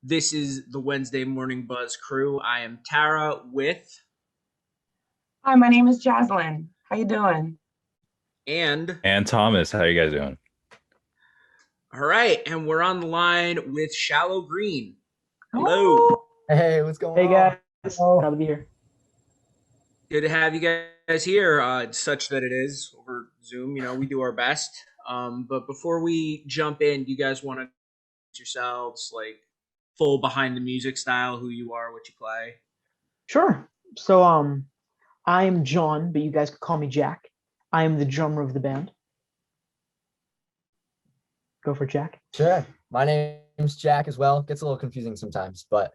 This is the Wednesday Morning Buzz crew. I am Tara with Hi, my name is Jaslyn. How you doing? and And Thomas, how you guys doing? all right, and we're on the line with Shallow Green. Hello. Oh, Hey, what's going Hey on? guys, Oh, glad to be here. Good to have you guys here. Such that it is over Zoom. We do our best. But before we jump in, do you guys want to introduce yourselves, like full behind the music style, who you are, what you play? Sure. So I'm John, but you guys could call me Jack. I am the drummer of the band. Go for Jack. sure. My name's Jack as well. Gets a little confusing sometimes, but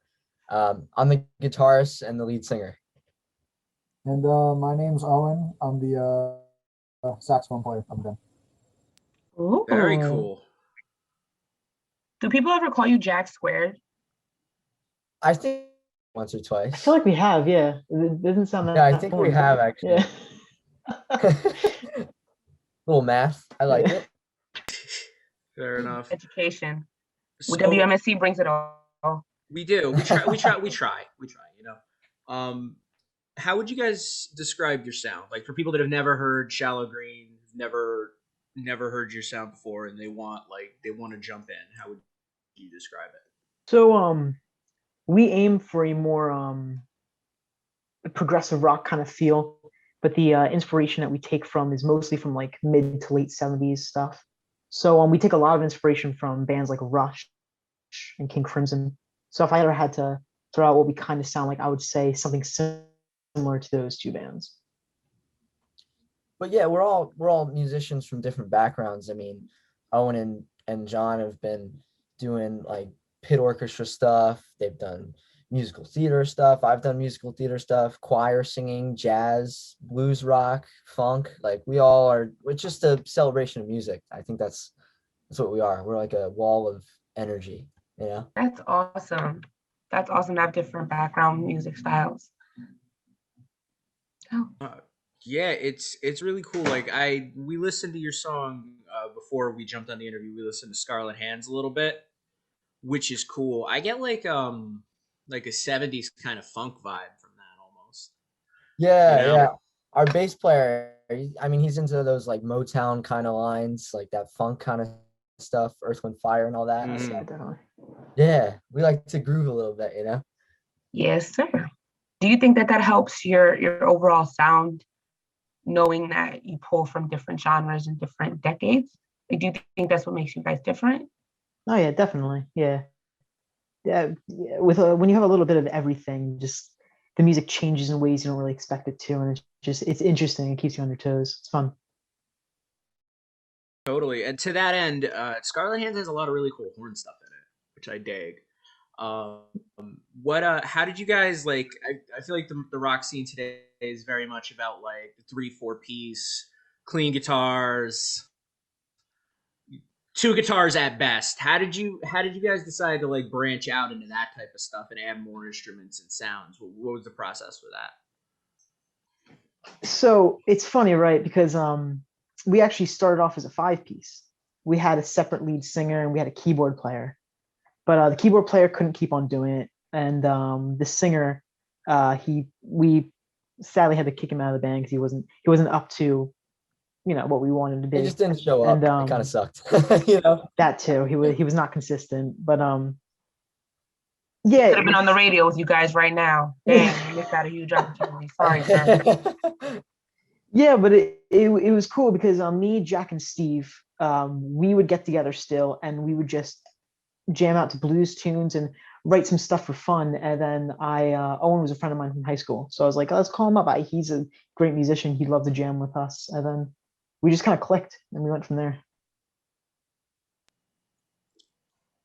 I'm the guitarist and the lead singer. And my name's Owen. I'm the saxophone player of the band. Very ooh. cool. Do people ever call you Jack Squared? I think once or I twice. feel like we have, yeah. It doesn't sound that Yeah, I think we foreign. have actually. Yeah. Little math. I like it. Fair enough. Education. So, WMSC brings it all. we do. We try. We try. We try. We try. How would you guys describe your sound? Like for people that have never heard Shallow Green, never heard your sound before, and they want to jump in. How would you describe it? So we aim for a more progressive rock kind of feel, but the inspiration that we take from is mostly from like mid to late 70s stuff. So we take a lot of inspiration from bands like Rush and King Crimson. So if I ever had to throw out what we kind of sound like, I would say something similar to those two bands. But yeah, we're all musicians from different backgrounds. I mean, Owen and John have been doing like pit orchestra stuff. They've done musical theater stuff. I've done musical theater stuff, choir singing, jazz, blues rock, funk. Like we all are, it's just a celebration of music. I think that's what we are. We're like a wall of energy, you know? That's awesome. That's awesome to have different background music styles. Oh, Yeah, it's really cool. Like we listened to your song before we jumped on the interview. We listened to Scarlet Hands a little bit, which is cool. I get like a '70s kind of funk vibe from that almost. You Yeah, know? yeah. Our bass player, I mean, he's into those like Motown kind of lines, like that funk kind of stuff, Earth, Wind, Fire, and all that. Mhm. Yeah, definitely. Yeah, we like to groove a little bit, you know? yes, sir. Do you think that helps your overall sound, knowing that you pull from different genres and different decades? Like, do you think that's what makes you guys different? Oh yeah, definitely. Yeah. Yeah. With when you have a little bit of everything, just the music changes in ways you don't really expect it to, and it's interesting. It keeps you on your toes. It's fun. Totally. And to that end, Scarlet Hands has a lot of really cool horn stuff in it, which I dig. Um, what how did you guys like? I feel like the rock scene today is very much about like the 3-4 piece, clean guitars, two guitars at best. How did you guys decide to like branch out into that type of stuff and add more instruments and sounds? What was the process for that? So it's funny, right? Because we actually started off as a five piece. We had a separate lead singer and we had a keyboard player, but the keyboard player couldn't keep on doing it, and the singer, he we sadly had to kick him out of the band because he wasn't up to what we wanted to He be. just didn't show up. And It kind of sucked, you know? that too, he was not consistent, but Could yeah. have been on the radio with you guys right now. Dang, you missed out a huge opportunity. Sorry, sir. Yeah, but it was cool because me, Jack, and Steve, we would get together still, and we would just jam out to blues tunes and write some stuff for fun. And then Owen was a friend of mine from high school, so I was like, let's call him up. He's a great musician. He'd love to jam with us. And then we just kind of clicked, and we went from there.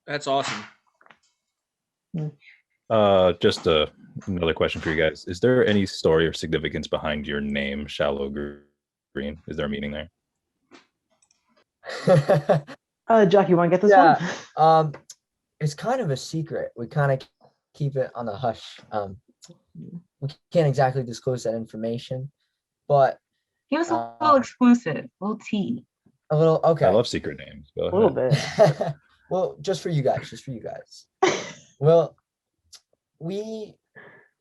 That's awesome. Just another question for you guys. Is there any story or significance behind your name, Shallow Green? Is there a meaning there? Jack, you want to get this Yeah. one? It's kind of a secret. We kind of keep it on the hush. We can't exactly disclose that information, but Give us a little exclusive, a little tea. a little, okay. I love secret names. Go A little ahead. bit. Well, just for you guys. Well, we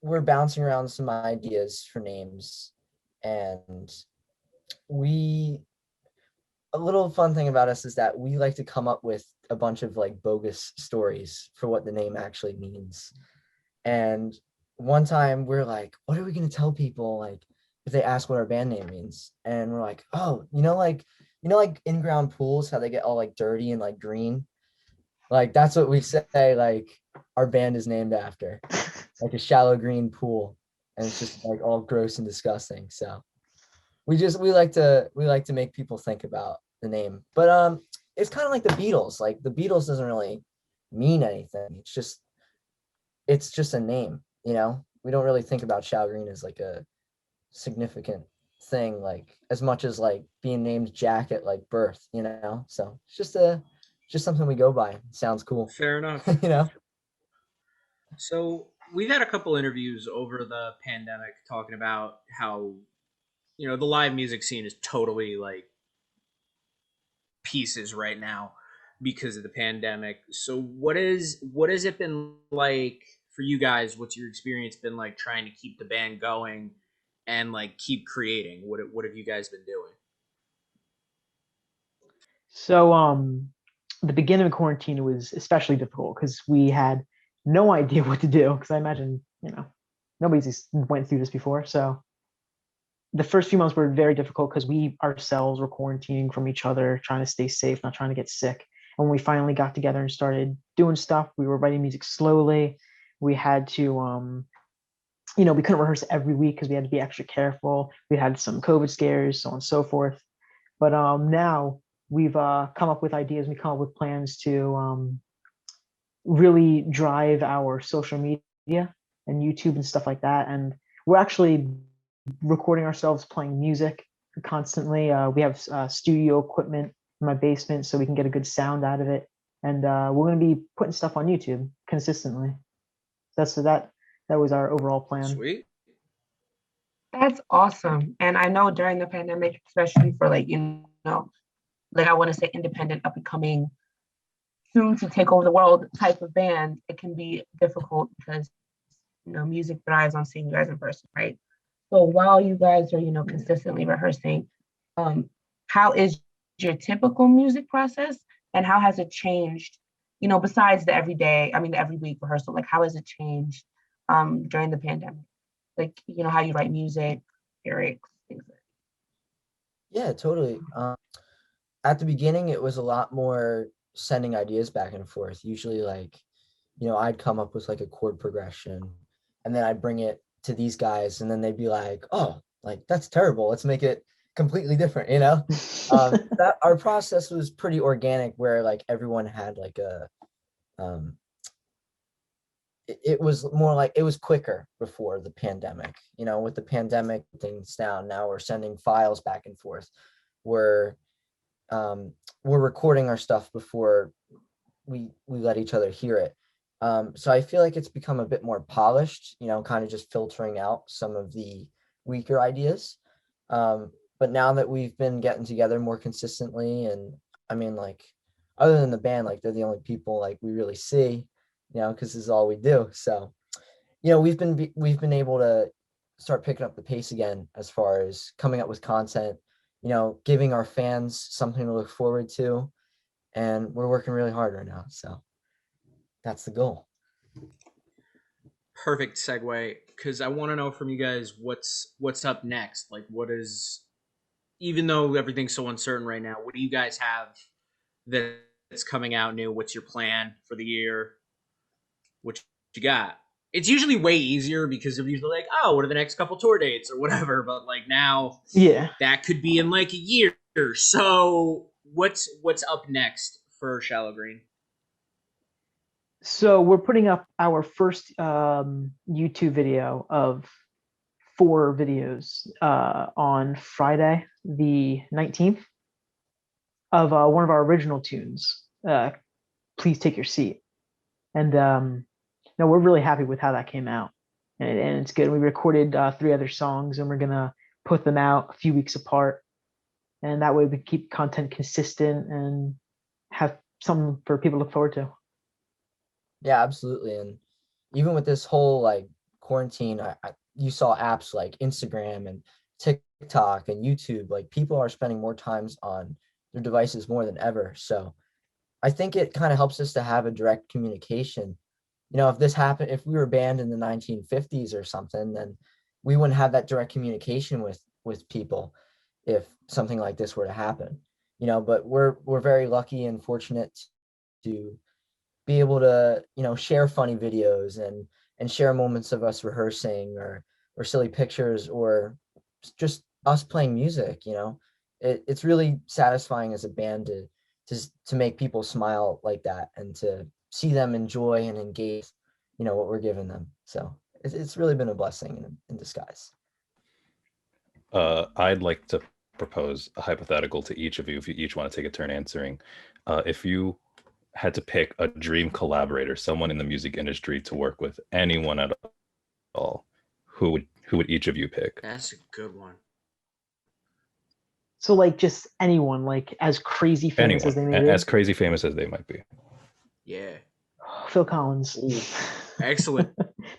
were bouncing around some ideas for names, and we a little fun thing about us is that we like to come up with a bunch of like bogus stories for what the name actually means. And one time we're like, what are we going to tell people like if they ask what our band name means? And we're like, oh, like in-ground pools, how they get all like dirty and like green. Like that's what we say like our band is named after, like a shallow green pool, and it's just like all gross and disgusting. So we like to make people think about the name. But it's kind of like the Beatles. Like the Beatles doesn't really mean anything. It's just a name, you know? We don't really think about Shallow Green as like a significant thing, like as much as like being named Jack at like birth, you know? So it's just something we go by. It sounds cool, Fair enough. you know? So we've had a couple interviews over the pandemic talking about how the live music scene is totally like pieces right now because of the pandemic. So what has it been like for you guys? What's your experience been like trying to keep the band going and like keep creating? What have you guys been doing? So the beginning of quarantine was especially difficult because we had no idea what to do. Because I imagine nobody's went through this before. So the first few months were very difficult because we ourselves were quarantining from each other, trying to stay safe, not trying to get sick. And when we finally got together and started doing stuff, we were writing music slowly. We had to, we couldn't rehearse every week because we had to be extra careful. We had some COVID scares, so on and so forth. But now we've come up with ideas. We come up with plans to really drive our social media and YouTube and stuff like that. And we're actually recording ourselves playing music constantly. We have studio equipment in my basement so we can get a good sound out of it. And we're going to be putting stuff on YouTube consistently. That was our overall plan. Sweet. That's awesome. And I know during the pandemic, especially for like, like I want to say independent, up and coming, soon to take over the world type of band, it can be difficult because, music thrives on seeing you guys in person, right? So while you guys are, consistently rehearsing, how is your typical music process and how has it changed, besides the every week rehearsal, like how has it changed during the pandemic? Like, how you write music, lyrics, things like that. Yeah, totally. At the beginning, it was a lot more sending ideas back and forth. Usually, like, I'd come up with like a chord progression, and then I'd bring it to these guys, and then they'd be like, "Oh, like that's terrible. Let's make it completely different." That our process was pretty organic, where like everyone had like it was more like it was quicker before the pandemic. With the pandemic things down, now we're sending files back and forth. We're recording our stuff before we let each other hear it. So I feel like it's become a bit more polished, kind of just filtering out some of the weaker ideas. But now that we've been getting together more consistently, and I mean, like, other than the band, like they're the only people like we really see, because this is all we do. So, we've been able to start picking up the pace again as far as coming up with content, giving our fans something to look forward to, and we're working really hard right now. So that's the goal. Perfect segue, because I want to know from you guys what's up next. Like, even though everything's so uncertain right now, what do you guys have that's coming out new? What's your plan for the year? What you got? It's usually way easier because they're usually like, oh, what are the next couple tour dates or whatever. But like now, that could be in like a year. So what's up next for Shallow Green? So we're putting up our first YouTube video of 4 videos on Friday, the 19th, of one of our original tunes, Please Take Your Seat. And no, we're really happy with how that came out. And it's good. We recorded 3 other songs, and we're going to put them out a few weeks apart. And that way we keep content consistent and have something for people to look forward to. Yeah, absolutely. And even with this whole like quarantine, you saw apps like Instagram and TikTok and YouTube. Like people are spending more times on their devices more than ever. So I think it kind of helps us to have a direct communication. You know, if this happened, if we were banned in the 1950s or something, then we wouldn't have that direct communication with people if something like this were to happen. You know, but we're very lucky and fortunate to be able to, you know, share funny videos and share moments of us rehearsing or silly pictures or just us playing music. You know, it's really satisfying as a band to make people smile like that and to see them enjoy and engage, you know, what we're giving them. So it's really been a blessing in disguise. I'd like to propose a hypothetical to each of you if you each want to take a turn answering. If you had to pick a dream collaborator, someone in the music industry to work with, anyone at all, who would each of you pick? That's a good one. So like just anyone, like as crazy famous as they Anyone, may be. as crazy famous as they might be. Yeah. Phil Collins. Ooh, excellent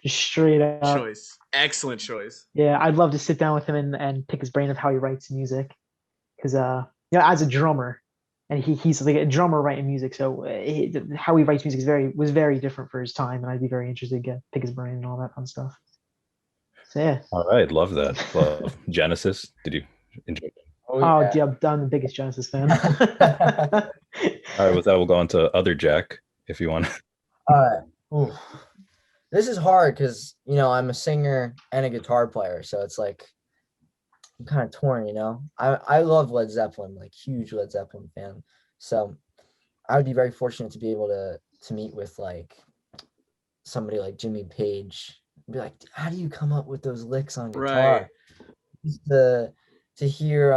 Just straight up. choice. Excellent choice. Yeah, I'd love to sit down with him and pick his brain of how he writes music. Because as a drummer, and he's like a drummer writing music, so how he writes music was very different for his time, and I'd be very interested to pick his brain and all that fun stuff. So yeah. All right, love that. Love Genesis. Did you enjoy it? Oh yeah, I'm the biggest Genesis fan. All right, with that, we'll go on to other Jack, if you want. Ooh. This is hard because, you know, I'm a singer and a guitar player, so it's like I'm kind of torn, you know. I love Led Zeppelin, like huge Led Zeppelin fan. So I would be very fortunate to be able to meet with like somebody like Jimmy Page and be like, how do you come up with those licks on Right. guitar? To hear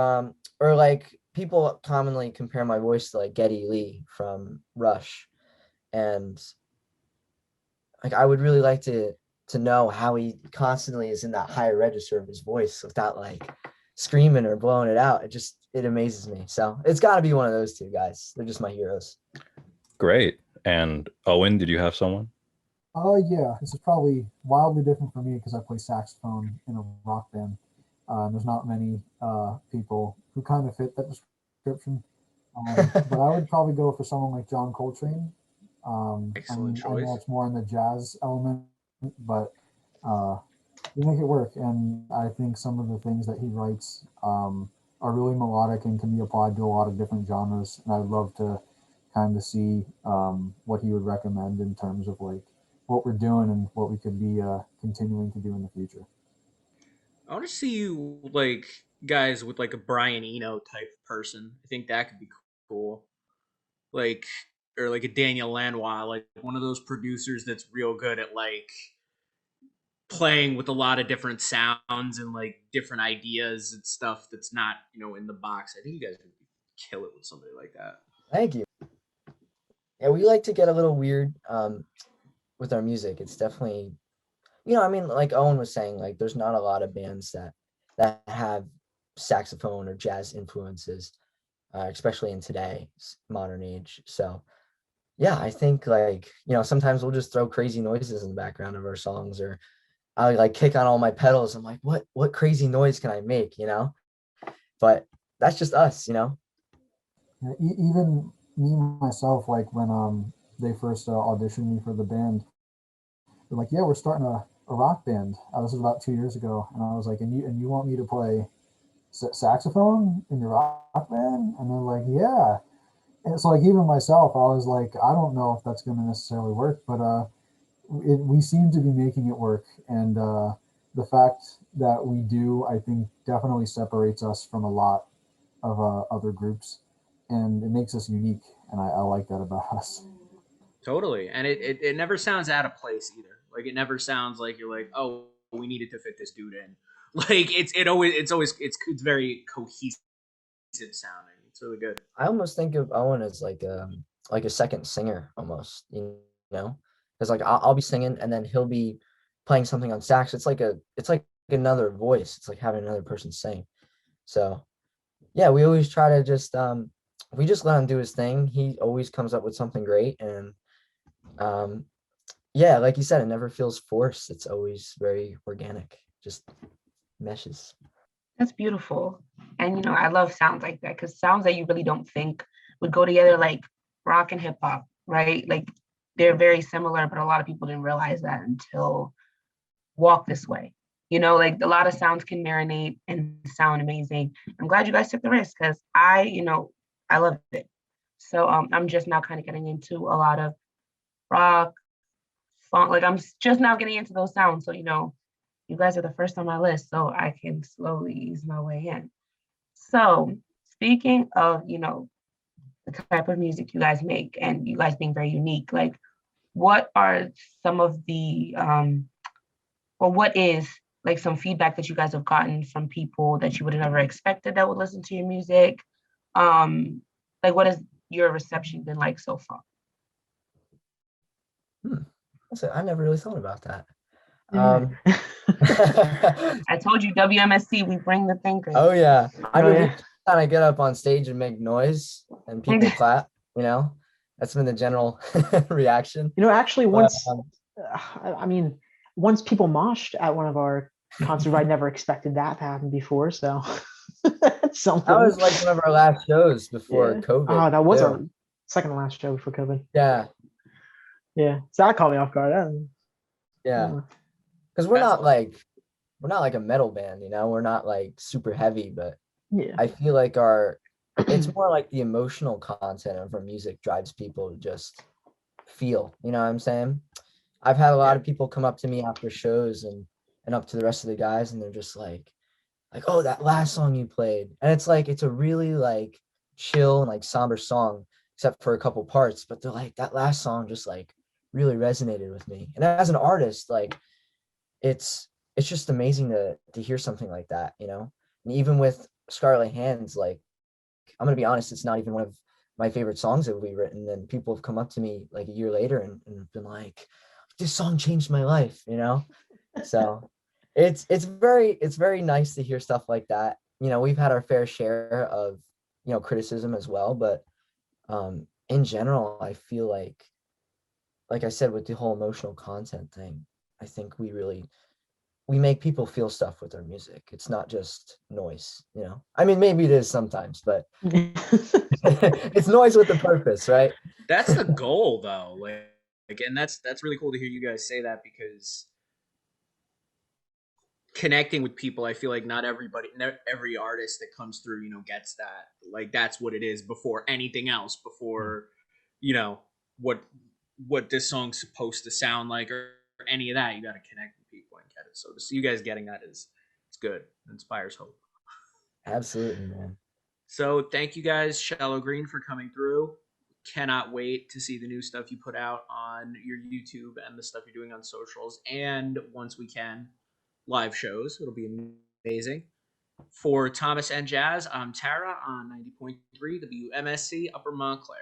or like people commonly compare my voice to like Geddy Lee from Rush. And like I would really like to know how he constantly is in that higher register of his voice without like screaming or blowing it out. It amazes me. So it's got to be one of those two guys. They're just my heroes. Great. And Owen, did you have someone? Yeah, this is probably wildly different for me because I play saxophone in a rock band. There's not many people who kind of fit that description. But I would probably go for someone like John Coltrane. Excellent I know choice. it's more in the jazz element, but you make it work. And I think some of the things that he writes are really melodic and can be applied to a lot of different genres. And I'd love to kind of see what he would recommend in terms of like what we're doing and what we could be continuing to do in the future. I want to see you like guys with like a Brian Eno type person. I think that could be cool. Like or like a Daniel Lanois, like one of those producers that's real good at like playing with a lot of different sounds and like different ideas and stuff that's not, in the box. I think you guys would kill it with somebody like that. Thank you. Yeah, we like to get a little weird with our music. It's definitely, you know, I mean, like Owen was saying, like there's not a lot of bands that have saxophone or jazz influences, especially in today's modern age. So yeah, I think like, you know, sometimes we'll just throw crazy noises in the background of our songs, or I'll like kick on all my pedals. I'm like, what crazy noise can I make, you know? But that's just us, you know? Yeah, even me myself, like when they first auditioned me for the band, they're like, "Yeah, we're starting a rock band." This was about 2 years ago, and I was like, "And you want me to play saxophone in your rock band?" And they're like, "Yeah." And so like even myself, I was like, I don't know if that's going to necessarily work, but we seem to be making it work, and the fact that we do, I think, definitely separates us from a lot of other groups, and it makes us unique, and I like that about us. Totally. And it never sounds out of place either. Like it never sounds like you're like, oh, we needed to fit this dude in. Like it's very cohesive sounding. It's really good. I almost think of Owen as like a second singer almost, you know? Because like I'll be singing and then he'll be playing something on sax. It's like another voice. It's like having another person sing. So yeah, we always try to just we just let him do his thing. He always comes up with something great, and um yeah, like you said, it never feels forced. It's always very organic, just meshes. That's beautiful. And I love sounds like that, because sounds that you really don't think would go together, like rock and hip hop, right? Like they're very similar, but a lot of people didn't realize that until Walk This Way. Like a lot of sounds can marinate and sound amazing. I'm glad you guys took the risk, because I love it. So I'm just now kind of getting into a lot of rock, funk. Like just now getting into those sounds. So you guys are the first on my list, so I can slowly ease my way in. So, speaking of, the type of music you guys make and you guys being very unique, like what are some of the, or what is like some feedback that you guys have gotten from people that you would have never expected that would listen to your music? Like what has your reception been like so far? I never really thought about that. I told you WMSC, we bring the thinkers. Oh yeah. I mean, yeah. kind of get up on stage and make noise and people clap, that's been the general reaction. Actually, once I mean, once people moshed at one of our concerts, I never expected that to happen before. So that's something. That was like one of our last shows before Yeah. COVID. Oh, that was too. our second to last show before COVID. Yeah. Yeah. So that caught me off guard. Yeah. Because we're not like a metal band, we're not like super heavy, but yeah. I feel like it's more like the emotional content of our music drives people to just feel, you know what I'm saying? I've had a lot of people come up to me after shows and up to the rest of the guys, and they're just like, oh, that last song you played. And it's like, it's a really like chill and like somber song, except for a couple parts, but they're like, that last song just like really resonated with me. And as an artist, like it's just amazing to hear something like that, and even with Scarlet Hands, like I'm gonna be honest, it's not even one of my favorite songs that we've written, and people have come up to me like a year later and been like, this song changed my life, so it's very nice to hear stuff like that. We've had our fair share of criticism as well, but in general, I feel like I said, with the whole emotional content thing, I think we make people feel stuff with our music. It's not just noise, I mean, maybe it is sometimes, but it's noise with a purpose, right? That's the goal, though. Like, and that's really cool to hear you guys say that, because connecting with people, I feel like not every artist that comes through, gets that. Like, that's what it is before anything else. Before, what this song's supposed to sound like, or any of that. You got to connect with people and get it. So to see you guys getting that it's good. It inspires hope. Absolutely, man. So thank you guys, Shallow Green, for coming through. Cannot wait to see the new stuff you put out on your YouTube and the stuff you're doing on socials. And once we can, live shows. It'll be amazing. For Thomas and Jazz, I'm Tara on 90.3 WMSC Upper Montclair.